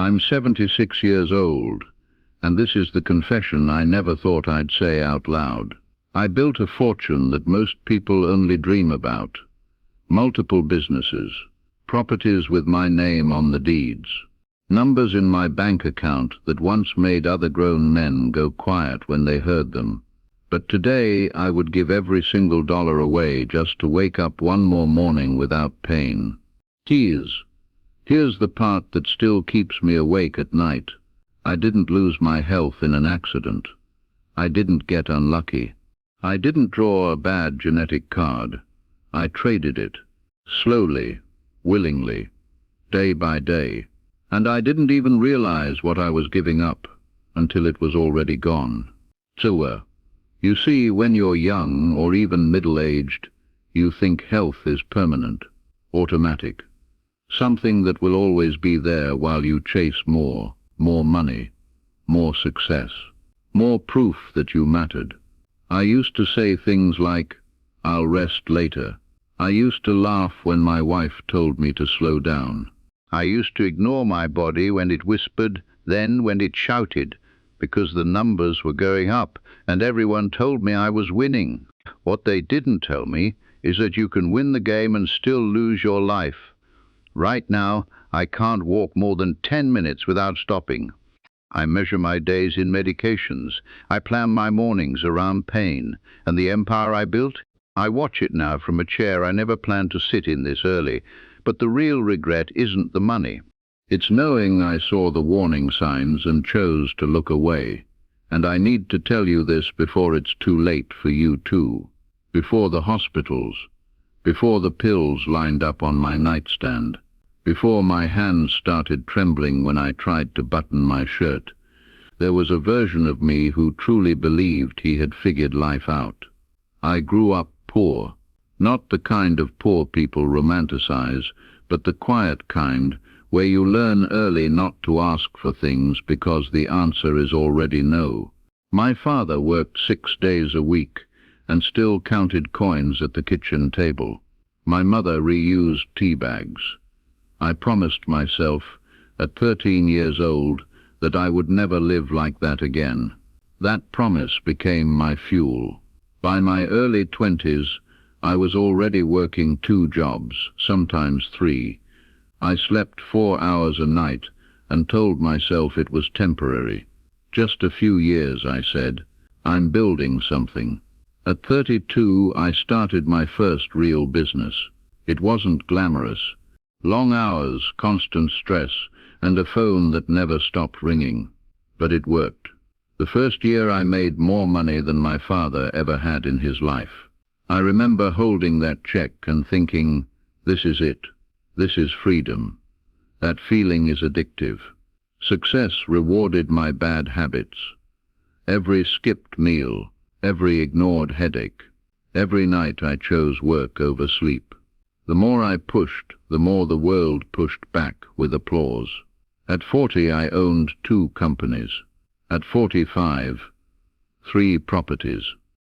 I'm 76 years old, and this is the confession I never thought I'd say out loud. I built a fortune that most people only dream about. Multiple businesses, properties with my name on the deeds, numbers in my bank account that once made other grown men go quiet when they heard them. But today I would give every single dollar away just to wake up one more morning without pain. Here's the part that still keeps me awake at night. I didn't lose my health in an accident. I didn't get unlucky. I didn't draw a bad genetic card. I traded it, slowly, willingly, day by day, and I didn't even realize what I was giving up until it was already gone. You see, when you're young or even middle-aged, you think health is permanent, automatic, something that will always be there while you chase more money, more success, more proof that you mattered. I used to say things like, "I'll rest later." I used to laugh when my wife told me to slow down. I used to ignore my body when it whispered, then when it shouted, because the numbers were going up and everyone told me I was winning. What they didn't tell me is that you can win the game and still lose your life. Right now, I can't walk more than 10 minutes without stopping. I measure my days in medications. I plan my mornings around pain. And the empire I built, I watch it now from a chair I never planned to sit in this early. But the real regret isn't the money. It's knowing I saw the warning signs and chose to look away. And I need to tell you this before it's too late for you too. Before the hospitals, before the pills lined up on my nightstand, before my hands started trembling when I tried to button my shirt, there was a version of me who truly believed he had figured life out. I grew up poor, not the kind of poor people romanticize, but the quiet kind where you learn early not to ask for things because the answer is already no. My father worked 6 days a week and still counted coins at the kitchen table. My mother reused tea bags. I promised myself, at 13 years old, that I would never live like that again. That promise became my fuel. By my early 20s, I was already working 2 jobs, sometimes 3. I slept 4 hours a night and told myself it was temporary. Just a few years, I said. I'm building something. At 32, I started my first real business. It wasn't glamorous. Long hours, constant stress, and a phone that never stopped ringing. But it worked. The first year I made more money than my father ever had in his life. I remember holding that check and thinking, this is it. This is freedom. That feeling is addictive. Success rewarded my bad habits. Every skipped meal, every ignored headache, every night I chose work over sleep. The more I pushed, the more the world pushed back with applause. At 40, I owned 2 companies. At 45, 3 properties.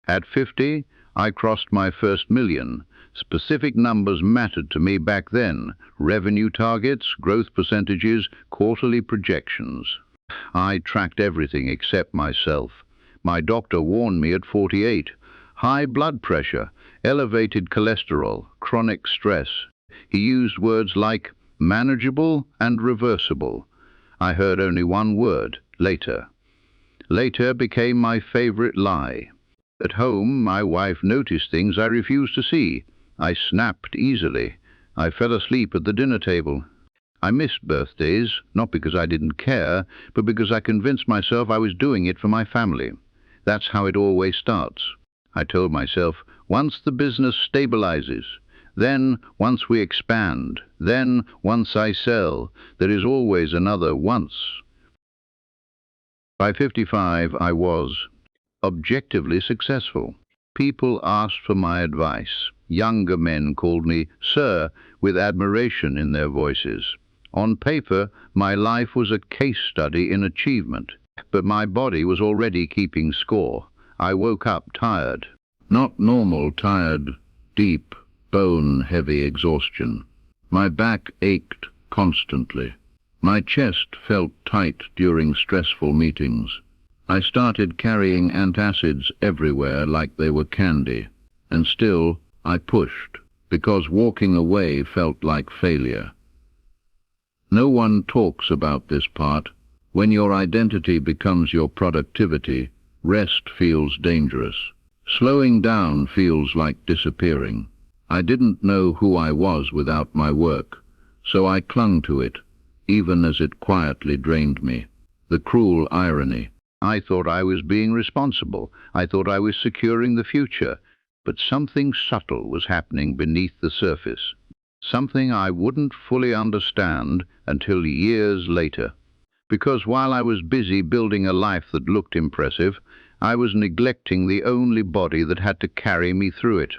At 50, I crossed my first million. Specific numbers mattered to me back then. Revenue targets, growth percentages, quarterly projections. I tracked everything except myself. My doctor warned me at 48. High blood pressure, elevated cholesterol, chronic stress. He used words like manageable and reversible. I heard only one word, later. Later became my favorite lie. At home, my wife noticed things I refused to see. I snapped easily. I fell asleep at the dinner table. I missed birthdays, not because I didn't care, but because I convinced myself I was doing it for my family. That's how it always starts. I told myself, once the business stabilizes, then once we expand, then once I sell, there is always another once. By 55, I was objectively successful. People asked for my advice. Younger men called me "Sir" with admiration in their voices. On paper, my life was a case study in achievement, but my body was already keeping score. I woke up tired. Not normal tired, deep, bone-heavy exhaustion. My back ached constantly. My chest felt tight during stressful meetings. I started carrying antacids everywhere like they were candy, and still I pushed, because walking away felt like failure. No one talks about this part. When your identity becomes your productivity, rest feels dangerous. Slowing down feels like disappearing. I didn't know who I was without my work, so I clung to it, even as it quietly drained me. The cruel irony. I thought I was being responsible. I thought I was securing the future. But something subtle was happening beneath the surface. Something I wouldn't fully understand until years later. Because while I was busy building a life that looked impressive, I was neglecting the only body that had to carry me through it.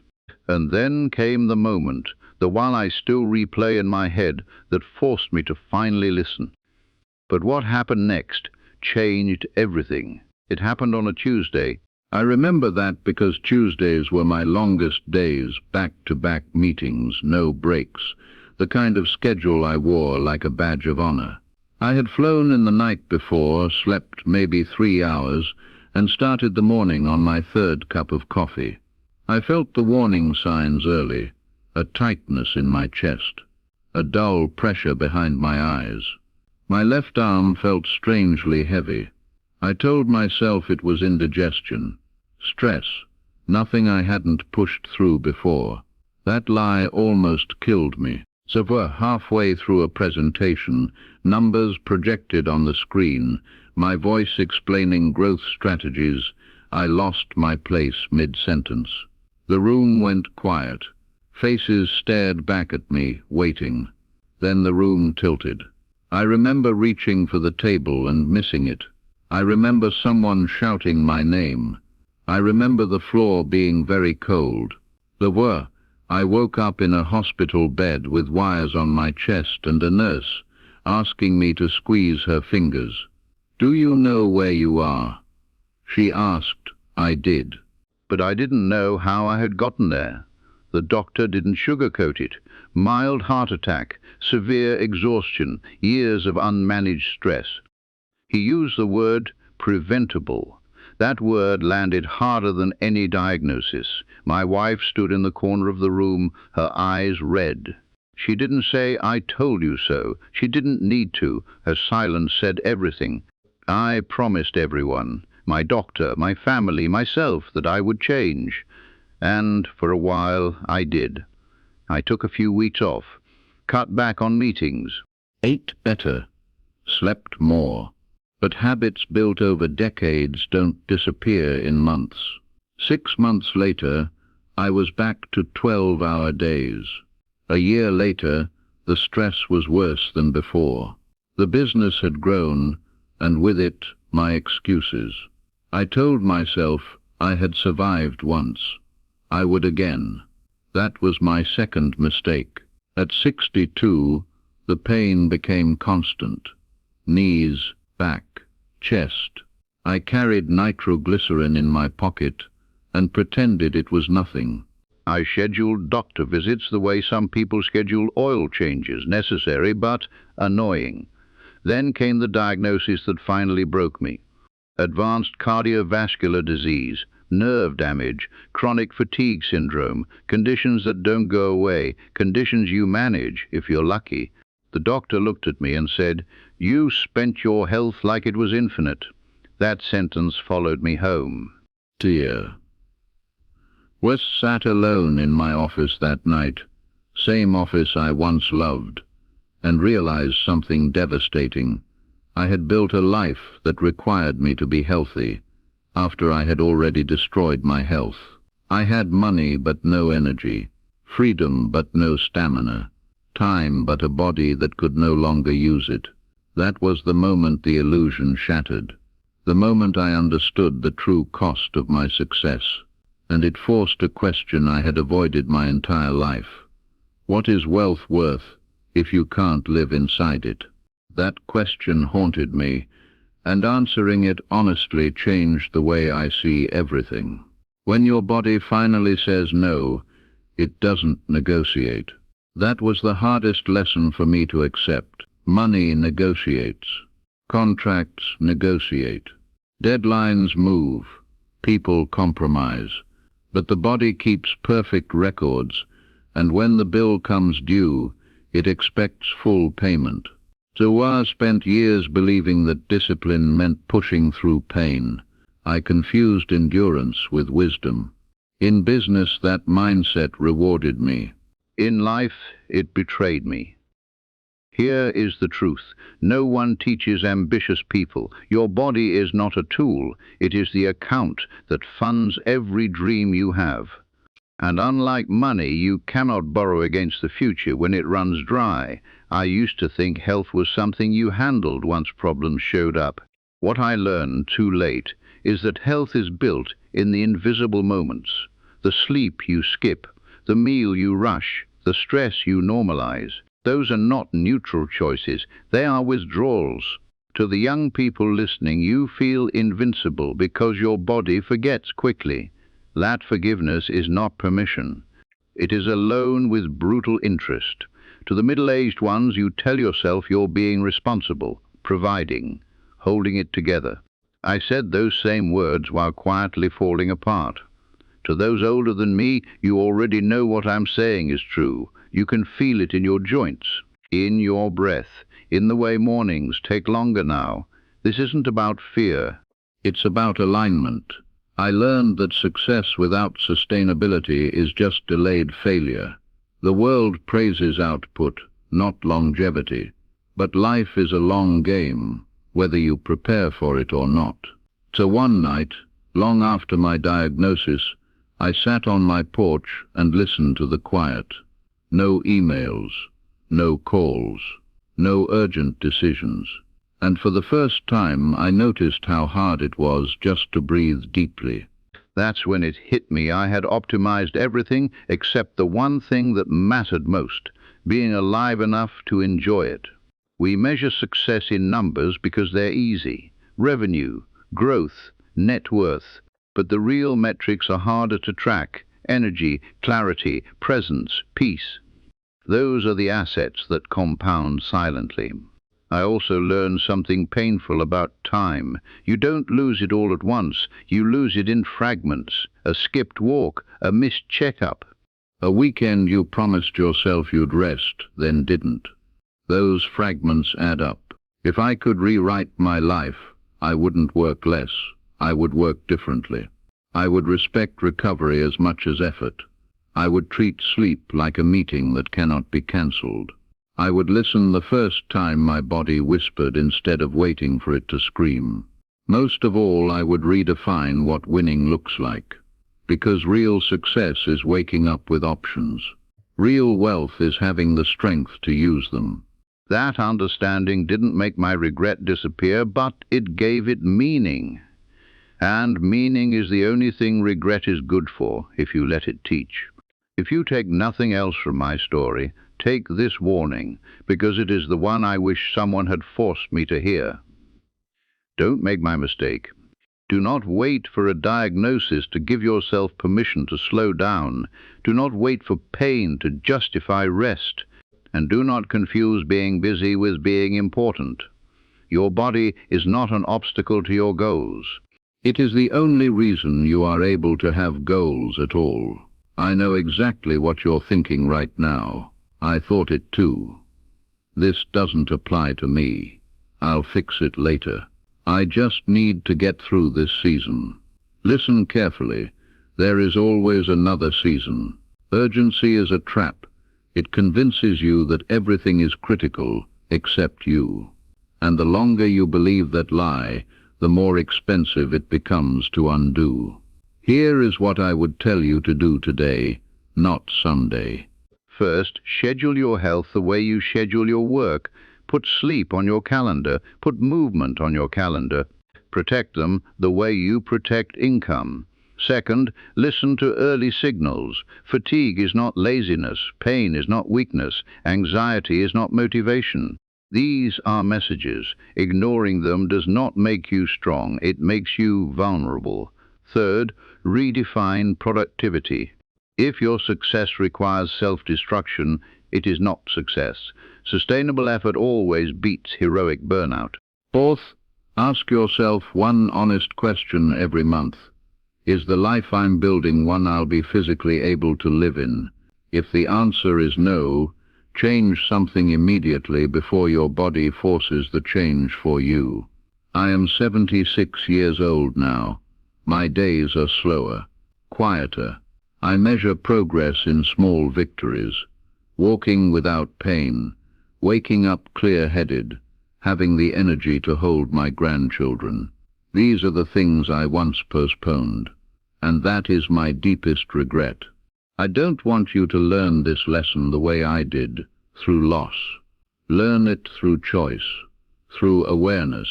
And then came the moment, the one I still replay in my head, that forced me to finally listen. But what happened next changed everything. It happened on a Tuesday. I remember that because Tuesdays were my longest days, back-to-back meetings, no breaks, the kind of schedule I wore like a badge of honor. I had flown in the night before, slept maybe 3 hours, and started the morning on my third cup of coffee. I felt the warning signs early, a tightness in my chest, a dull pressure behind my eyes. My left arm felt strangely heavy. I told myself it was indigestion, stress, nothing I hadn't pushed through before. That lie almost killed me. So we're halfway through a presentation, numbers projected on the screen, my voice explaining growth strategies. I lost my place mid-sentence. The room went quiet. Faces stared back at me, waiting. Then the room tilted. I remember reaching for the table and missing it. I remember someone shouting my name. I remember the floor being very cold. I woke up in a hospital bed with wires on my chest and a nurse asking me to squeeze her fingers. "Do you know where you are?" She asked. I did. But I didn't know how I had gotten there. The doctor didn't sugarcoat it. Mild heart attack, severe exhaustion, years of unmanaged stress. He used the word preventable. That word landed harder than any diagnosis. My wife stood in the corner of the room, her eyes red. She didn't say, "I told you so." She didn't need to. Her silence said everything. I promised everyone, my doctor, my family, myself, that I would change. And for a while I did. I took a few weeks off, cut back on meetings, ate better, slept more. But habits built over decades don't disappear in months. 6 months later, I was back to 12-hour days. A year later, the stress was worse than before. The business had grown, and with it, my excuses. I told myself I had survived once. I would again. That was my second mistake. At 62, the pain became constant. Knees, back, chest. I carried nitroglycerin in my pocket and pretended it was nothing. I scheduled doctor visits the way some people schedule oil changes, necessary but annoying. Then came the diagnosis that finally broke me. Advanced cardiovascular disease, nerve damage, chronic fatigue syndrome, conditions that don't go away, conditions you manage if you're lucky. The doctor looked at me and said, "You spent your health like it was infinite." That sentence followed me home. Dear. Wes sat alone in my office that night, same office I once loved, and realized something devastating. I had built a life that required me to be healthy, after I had already destroyed my health. I had money but no energy, freedom but no stamina, time but a body that could no longer use it. That was the moment the illusion shattered, the moment I understood the true cost of my success, and it forced a question I had avoided my entire life. What is wealth worth if you can't live inside it? That question haunted me, and answering it honestly changed the way I see everything. When your body finally says no, it doesn't negotiate. That was the hardest lesson for me to accept. Money negotiates. Contracts negotiate. Deadlines move. People compromise. But the body keeps perfect records, and when the bill comes due, it expects full payment. Zawar spent years believing that discipline meant pushing through pain. I confused endurance with wisdom. In business, that mindset rewarded me. In life, it betrayed me. Here is the truth. No one teaches ambitious people. Your body is not a tool. It is the account that funds every dream you have. And unlike money, you cannot borrow against the future when it runs dry. I used to think health was something you handled once problems showed up. What I learned too late is that health is built in the invisible moments. The sleep you skip, the meal you rush, the stress you normalize. Those are not neutral choices, they are withdrawals. To the young people listening, you feel invincible because your body forgets quickly. That forgiveness is not permission. It is a loan with brutal interest. To the middle-aged ones, you tell yourself you're being responsible, providing, holding it together. I said those same words while quietly falling apart. To those older than me, you already know what I'm saying is true. You can feel it in your joints, in your breath, in the way mornings take longer now. This isn't about fear. It's about alignment. I learned that success without sustainability is just delayed failure. The world praises output, not longevity. But life is a long game, whether you prepare for it or not. So one night, long after my diagnosis, I sat on my porch and listened to the quiet. No emails, no calls, no urgent decisions. And for the first time, I noticed how hard it was just to breathe deeply. That's when it hit me. I had optimized everything except the one thing that mattered most, being alive enough to enjoy it. We measure success in numbers because they're easy. Revenue, growth, net worth. But the real metrics are harder to track. Energy, clarity, presence, peace. Those are the assets that compound silently. I also learned something painful about time. You don't lose it all at once. You lose it in fragments. A skipped walk, a missed checkup. A weekend you promised yourself you'd rest, then didn't. Those fragments add up. If I could rewrite my life, I wouldn't work less. I would work differently. I would respect recovery as much as effort. I would treat sleep like a meeting that cannot be cancelled. I would listen the first time my body whispered instead of waiting for it to scream. Most of all, I would redefine what winning looks like. Because real success is waking up with options. Real wealth is having the strength to use them. That understanding didn't make my regret disappear, but it gave it meaning. And meaning is the only thing regret is good for, if you let it teach. If you take nothing else from my story, take this warning, because it is the one I wish someone had forced me to hear. Don't make my mistake. Do not wait for a diagnosis to give yourself permission to slow down. Do not wait for pain to justify rest. And do not confuse being busy with being important. Your body is not an obstacle to your goals. It is the only reason you are able to have goals at all. I know exactly what you're thinking right now. I thought it too. This doesn't apply to me. I'll fix it later. I just need to get through this season. Listen carefully. There is always another season. Urgency is a trap. It convinces you that everything is critical except you. And the longer you believe that lie, the more expensive it becomes to undo. Here is what I would tell you to do today, not someday. First, schedule your health the way you schedule your work. Put sleep on your calendar. Put movement on your calendar. Protect them the way you protect income. Second, listen to early signals. Fatigue is not laziness. Pain is not weakness. Anxiety is not motivation. These are messages. Ignoring them does not make you strong. It makes you vulnerable. Third, redefine productivity. If your success requires self-destruction, it is not success. Sustainable effort always beats heroic burnout. Fourth, ask yourself one honest question every month. Is the life I'm building one I'll be physically able to live in? If the answer is no, change something immediately before your body forces the change for you. I am 76 years old now. My days are slower, quieter. I measure progress in small victories, walking without pain, waking up clear-headed, having the energy to hold my grandchildren. These are the things I once postponed, and that is my deepest regret. I don't want you to learn this lesson the way I did, through loss. Learn it through choice, through awareness,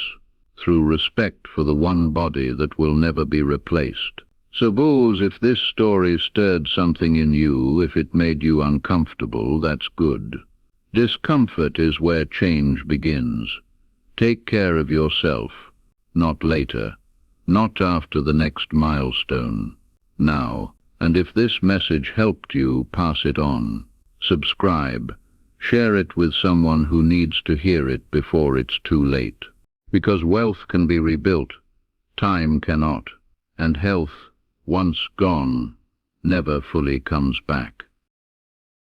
through respect for the one body that will never be replaced. So bulls, if this story stirred something in you, if it made you uncomfortable, that's good. Discomfort is where change begins. Take care of yourself, not later, not after the next milestone, now. And if this message helped you, pass it on. Subscribe. Share it with someone who needs to hear it before it's too late. Because wealth can be rebuilt, time cannot, and health, once gone, never fully comes back.